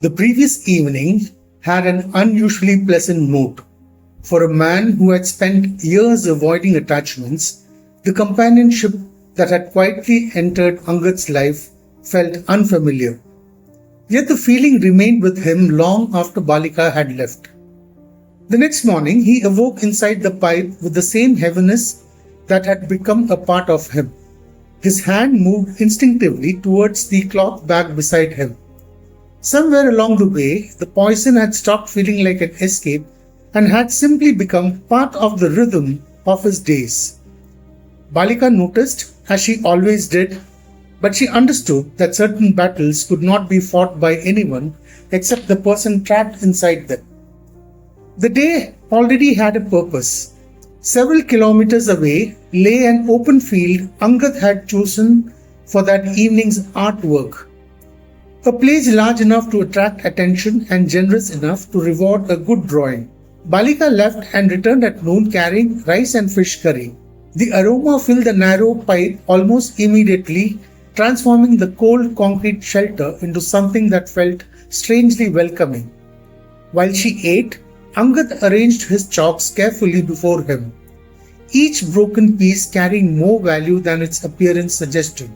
The previous evening had an unusually pleasant note. For a man who had spent years avoiding attachments, the companionship that had quietly entered Angad's life felt unfamiliar. Yet the feeling remained with him long after Balika had left. The next morning, he awoke inside the pipe with the same heaviness that had become a part of him. His hand moved instinctively towards the cloth bag beside him. Somewhere along the way, the poison had stopped feeling like an escape and had simply become part of the rhythm of his days. Balika noticed, as she always did, but she understood that certain battles could not be fought by anyone except the person trapped inside them. The day already had a purpose. Several kilometers away lay an open field Angad had chosen for that evening's artwork. A place large enough to attract attention and generous enough to reward a good drawing. Balika left and returned at noon carrying rice and fish curry. The aroma filled the narrow pipe almost immediately, transforming the cold concrete shelter into something that felt strangely welcoming. While she ate, Angad arranged his chalks carefully before him, each broken piece carrying more value than its appearance suggested.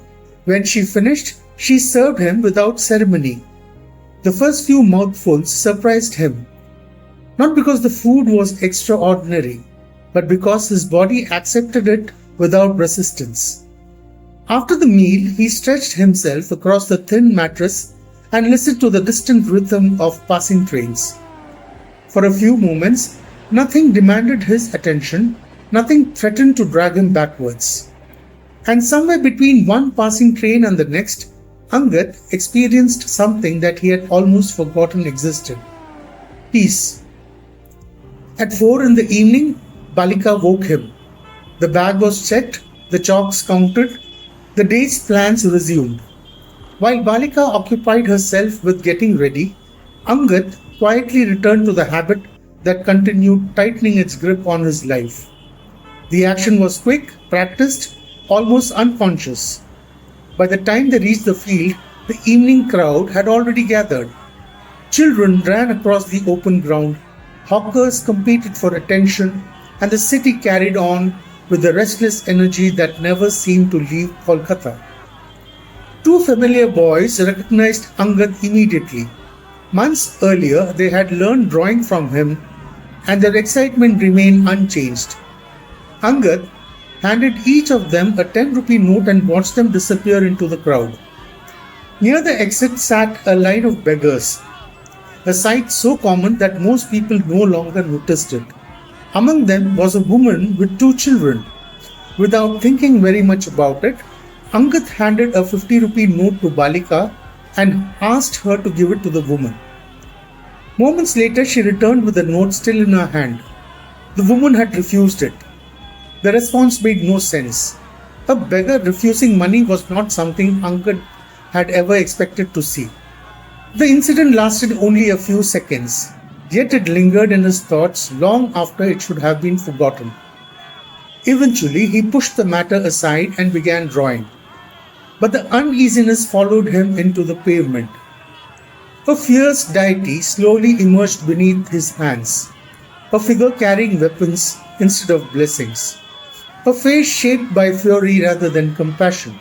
When she finished, she served him without ceremony. The first few mouthfuls surprised him, not because the food was extraordinary, but because his body accepted it without resistance. After the meal, he stretched himself across the thin mattress and listened to the distant rhythm of passing trains. For a few moments, nothing demanded his attention, nothing threatened to drag him backwards. And somewhere between one passing train and the next, Angad experienced something that he had almost forgotten existed. Peace. At 4 in the evening, Balika woke him. The bag was checked, the chalks counted, the day's plans resumed. While Balika occupied herself with getting ready, Angad quietly returned to the habit that continued tightening its grip on his life. The action was quick, practiced, almost unconscious. By the time they reached the field, the evening crowd had already gathered. Children ran across the open ground, hawkers competed for attention, and the city carried on with the restless energy that never seemed to leave Kolkata. Two familiar boys recognized Angad immediately. Months earlier, they had learned drawing from him, and their excitement remained unchanged. Angad handed each of them a 10-rupee note and watched them disappear into the crowd. Near the exit sat a line of beggars, a sight so common that most people no longer noticed it. Among them was a woman with 2 children. Without thinking very much about it, Angad handed a 50-rupee note to Balika and asked her to give it to the woman. Moments later, she returned with the note still in her hand. The woman had refused it. The response made no sense. A beggar refusing money was not something Angad had ever expected to see. The incident lasted only a few seconds, yet it lingered in his thoughts long after it should have been forgotten. Eventually, he pushed the matter aside and began drawing. But the uneasiness followed him into the pavement. A fierce deity slowly emerged beneath his hands, a figure carrying weapons instead of blessings, a face shaped by fury rather than compassion.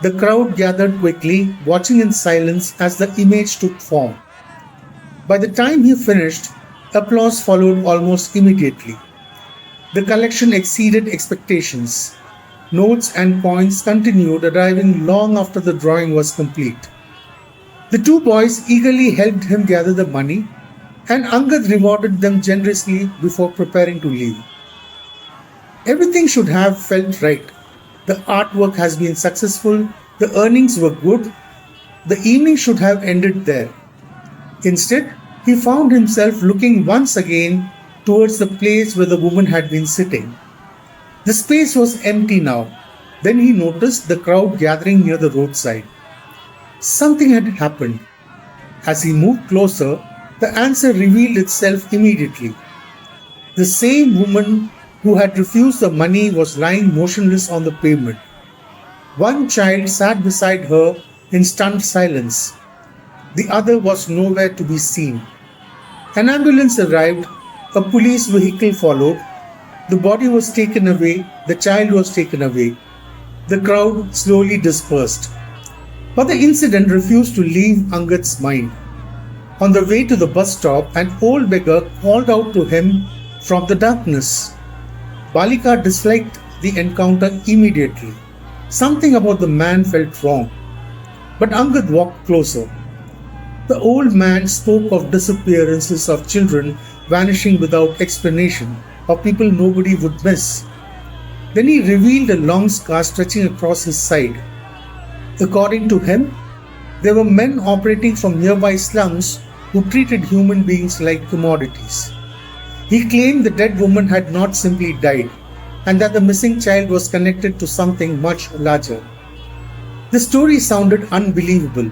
The crowd gathered quickly, watching in silence as the image took form. By the time he finished, applause followed almost immediately. The collection exceeded expectations. Notes and coins continued arriving long after the drawing was complete. The 2 boys eagerly helped him gather the money, and Angad rewarded them generously before preparing to leave. Everything should have felt right. The artwork has been successful, the earnings were good, the evening should have ended there. Instead, he found himself looking once again towards the place where the woman had been sitting. The space was empty now. Then he noticed the crowd gathering near the roadside. Something had happened. As he moved closer, the answer revealed itself immediately. The same woman who had refused the money was lying motionless on the pavement. One child sat beside her in stunned silence. The other was nowhere to be seen. An ambulance arrived, a police vehicle followed, the body was taken away, the child was taken away. The crowd slowly dispersed. But the incident refused to leave Angad's mind. On the way to the bus stop, an old beggar called out to him from the darkness. Balika disliked the encounter immediately. Something about the man felt wrong. But Angad walked closer. The old man spoke of disappearances of children vanishing without explanation, of people nobody would miss. Then he revealed a long scar stretching across his side. According to him, there were men operating from nearby slums who treated human beings like commodities. He claimed the dead woman had not simply died, and that the missing child was connected to something much larger. The story sounded unbelievable,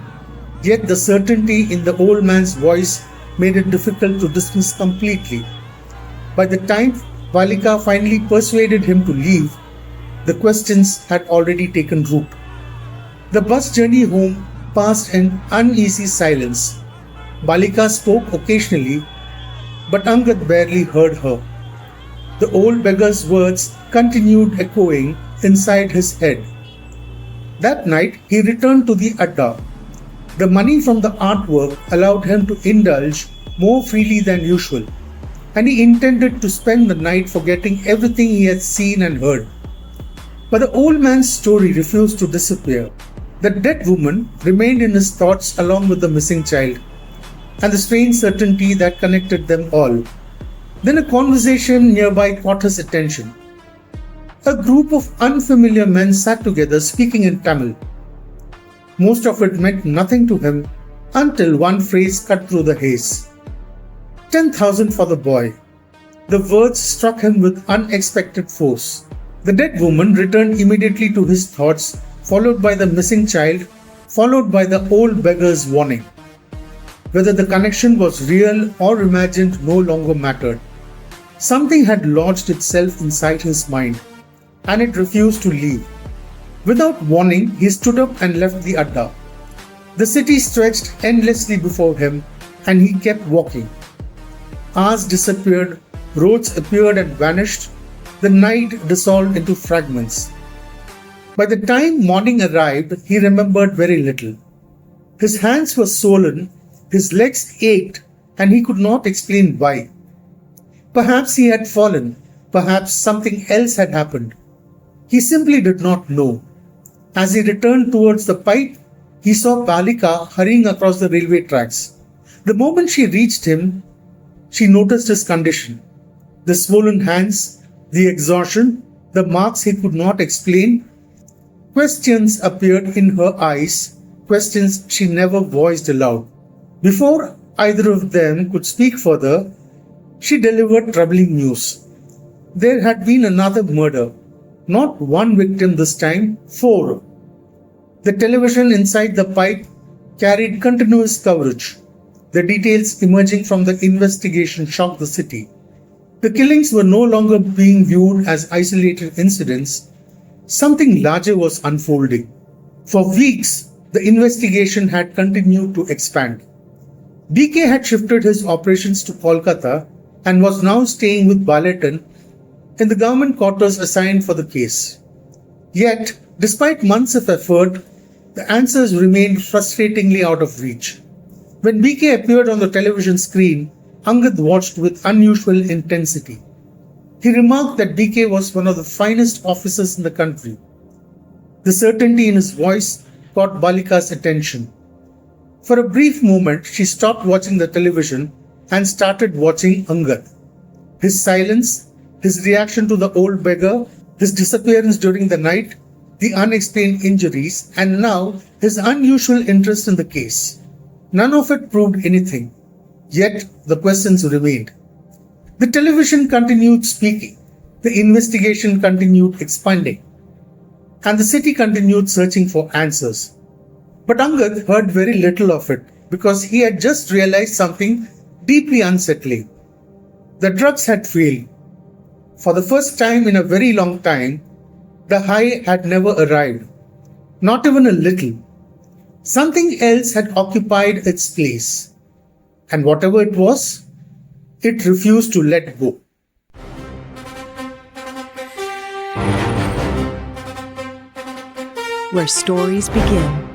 yet the certainty in the old man's voice made it difficult to dismiss completely. By the time Balika finally persuaded him to leave, the questions had already taken root. The bus journey home passed in uneasy silence. Balika spoke occasionally, but Angad barely heard her. The old beggar's words continued echoing inside his head. That night, he returned to the Adda. The money from the artwork allowed him to indulge more freely than usual, and he intended to spend the night forgetting everything he had seen and heard. But the old man's story refused to disappear. The dead woman remained in his thoughts along with the missing child, and the strange certainty that connected them all. Then a conversation nearby caught his attention. A group of unfamiliar men sat together speaking in Tamil. Most of it meant nothing to him until one phrase cut through the haze. 10,000 for the boy. The words struck him with unexpected force. The dead woman returned immediately to his thoughts, followed by the missing child, followed by the old beggar's warning. Whether the connection was real or imagined no longer mattered. Something had lodged itself inside his mind, and it refused to leave. Without warning, he stood up and left the Adda. The city stretched endlessly before him, and he kept walking. Hours disappeared, roads appeared and vanished, the night dissolved into fragments. By the time morning arrived, he remembered very little. His hands were swollen, his legs ached, and he could not explain why. Perhaps he had fallen, perhaps something else had happened. He simply did not know. As he returned towards the pipe, he saw Balika hurrying across the railway tracks. The moment she reached him, she noticed his condition. The swollen hands, the exhaustion, the marks he could not explain. Questions appeared in her eyes, questions she never voiced aloud. Before either of them could speak further, she delivered troubling news. There had been another murder. Not one victim this time, 4. The television inside the pipe carried continuous coverage. The details emerging from the investigation shocked the city. The killings were no longer being viewed as isolated incidents. Something larger was unfolding. For weeks, the investigation had continued to expand. BK had shifted his operations to Kolkata and was now staying with Balaton in the government quarters assigned for the case. Yet, despite months of effort, the answers remained frustratingly out of reach. When BK appeared on the television screen, Angad watched with unusual intensity. He remarked that BK was one of the finest officers in the country. The certainty in his voice caught Balika's attention. For a brief moment, she stopped watching the television and started watching Angad. His silence, his reaction to the old beggar, his disappearance during the night, the unexplained injuries, and now his unusual interest in the case. None of it proved anything, yet the questions remained. The television continued speaking, the investigation continued expanding, and the city continued searching for answers. But Angad heard very little of it because he had just realized something deeply unsettling. The drugs had failed. For the first time in a very long time, the high had never arrived, not even a little. Something else had occupied its place, and whatever it was, it refused to let go. Where stories begin.